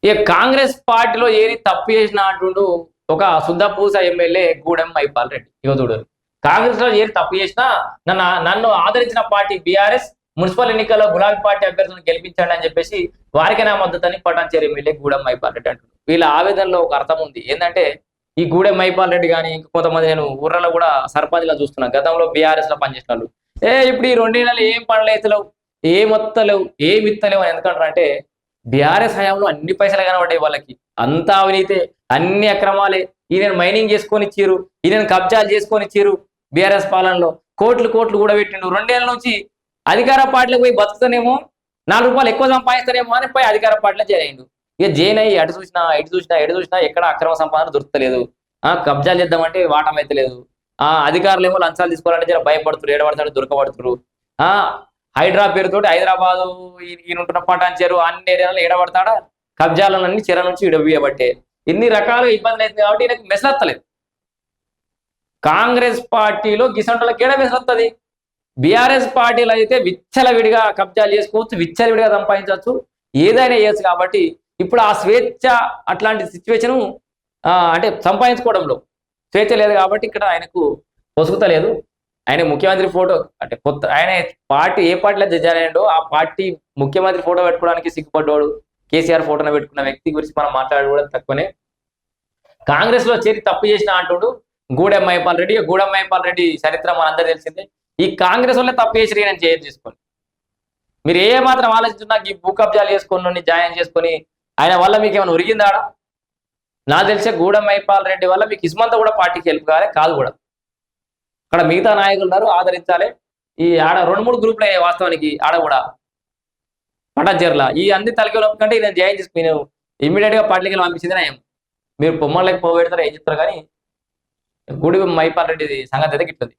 ఇక కాంగ్రెస్ పార్టీలో ఏరి తప్పు చేసిన అంటుండు ఒక సుద్దపూస ఎమ్మెల్యే గూడెం మైపాల్ రెడ్డి. యోధుడు కాంగ్రెస్ లో ఏరి తప్పు చేసినా నన్ను ఆదరించిన పార్టీ బీఆర్ఎస్ మున్సిపల్ ఎన్నికల్లో గులాబీ పార్టీ అభ్యర్థులను గెలిపించండి అని చెప్పేసి వారికి నా మద్దతని పటాన్చేరు ఎమ్మెల్యే గూడెం మైపాల్ రెడ్డి అంటున్నారు. వీళ్ళ ఆవేదనలో ఒక అర్థం ఉంది. ఏంటంటే ఈ గూడెం మైపాల్ రెడ్డి కానీ ఇంక కొంతమంది నేను ఊర్లలో కూడా సర్పంచ్గా చూస్తున్నాను, గతంలో బీఆర్ఎస్ లో పనిచేసిన వాళ్ళు. ఇప్పుడు ఈ 2 నెలలు ఏం పనులు అవుతలేవు, ఏం వత్తలేవు, ఏమి ఇత్తలేవు అని ఎందుకంటారు అంటే బీఆర్ఎస్ హయాంలో అన్ని పైసలు కనబడ్డాయి వాళ్ళకి, అంతా అవినీతే, అన్ని అక్రమాలే. ఈయన మైనింగ్ చేసుకొని ఇచ్చిరు, ఈయన కబ్జాలు చేసుకొని ఇచ్చిరు. బీఆర్ఎస్ పాలనలో కోట్లు కోట్లు కూడా పెట్టిండు. 2 ఏళ్ళ నుంచి అధికార పార్టీలకు పోయి బతుకుతానేమో, 4 రూపాయలు ఎక్కువ సంపాదిస్తానేమో అని పోయి అధికార పార్టీలో చేరేయండు. ఇక జైన్ అయ్యి అటు చూసినా ఎటు చూసినా ఎక్కడ అక్రమ సంపాదన దొరుకుతలేదు. కబ్జాలు చేద్దామంటే వాటం అయితే లేదు. అధికారులు ఏమో లంచాలు తీసుకోవాలంటే జర భయపడుతున్నారు, ఏడబడతాడు దొరకబడుతున్నారు. హైడ్రా పేరుతోటి హైదరాబాదు ఈయన ఉంటున్న పటాన్చేరు అన్ని ఏరియాలో ఏడబడతాడా, కబ్జాలన్నీ చెర నుంచి ఇడబియబట్టే ఇన్ని రకాలుగా ఇబ్బంది అవుతుంది. కాబట్టి ఈయనకు మెసలత్తలేదు. కాంగ్రెస్ పార్టీలో గిసంటలకి ఏడ మెసలత్తది. బీఆర్ఎస్ పార్టీలో అయితే విచ్చలవిడిగా కబ్జాలు చేసుకోవచ్చు, విచ్చలవిడిగా సంపాదించవచ్చు, ఏదైనా చేయొచ్చు. కాబట్టి ఇప్పుడు ఆ స్వేచ్ఛ అట్లాంటి సిచ్యువేషను అంటే సంపాదించుకోవడంలో స్వేచ్ఛ లేదు. కాబట్టి ఇక్కడ ఆయనకు పొసుగుతలేదు. ఆయన ముఖ్యమంత్రి ఫోటో అంటే కొత్త ఆయన పార్టీ ఏ పార్టీలో జాయిన్ ఆ పార్టీ ముఖ్యమంత్రి ఫోటో పెట్టుకోవడానికి సిగ్గుపడ్డాడు. కేసీఆర్ ఫోటోను పెట్టుకున్న వ్యక్తి గురించి మనం మాట్లాడుకోవడం తక్కువనే. కాంగ్రెస్ లో చేరి తప్పు చేసిన అంటుడు గూడెం మైపాల్ రెడ్డి. గూడెం మైపాల్ రెడ్డి చరిత్ర మనందరూ తెలిసిందే. ఈ కాంగ్రెస్ వల్లే తప్పు చేసి నేను చేయ చేసుకోండి. మీరు ఏ మాత్రం ఆలోచిస్తున్నా ఈ భూ కబ్జాలు చేసుకుని జాయిన్ చేసుకొని ఆయన వల్ల మీకు ఏమైనా ఒరిగిందాడా? నాకు తెలిసే గూడెం మైపాల్ రెడ్డి వల్ల మీకు ఇస్మంతా కూడా పార్టీకి హెల్ప్ కాదు కూడా. అక్కడ మిగతా నాయకులు ఉన్నారు, ఆదరించాలి. ఈ ఆడ 2-3 గ్రూపులు అయ్యాయి వాస్తవానికి. ఆడ కూడా పటాన్చేరులా ఈ అన్ని తలకి కంటే నేను జాయిన్ చేసుకుని నేను ఇమ్మీడియట్ గా పార్టీకి పంపించింది నయం. మీరు పొమ్మలకి పోబెడతారు ఏం చెప్తారు కానీ గూడెం మైపాల్ రెడ్డి సంగతి అయితే గిట్టుంది.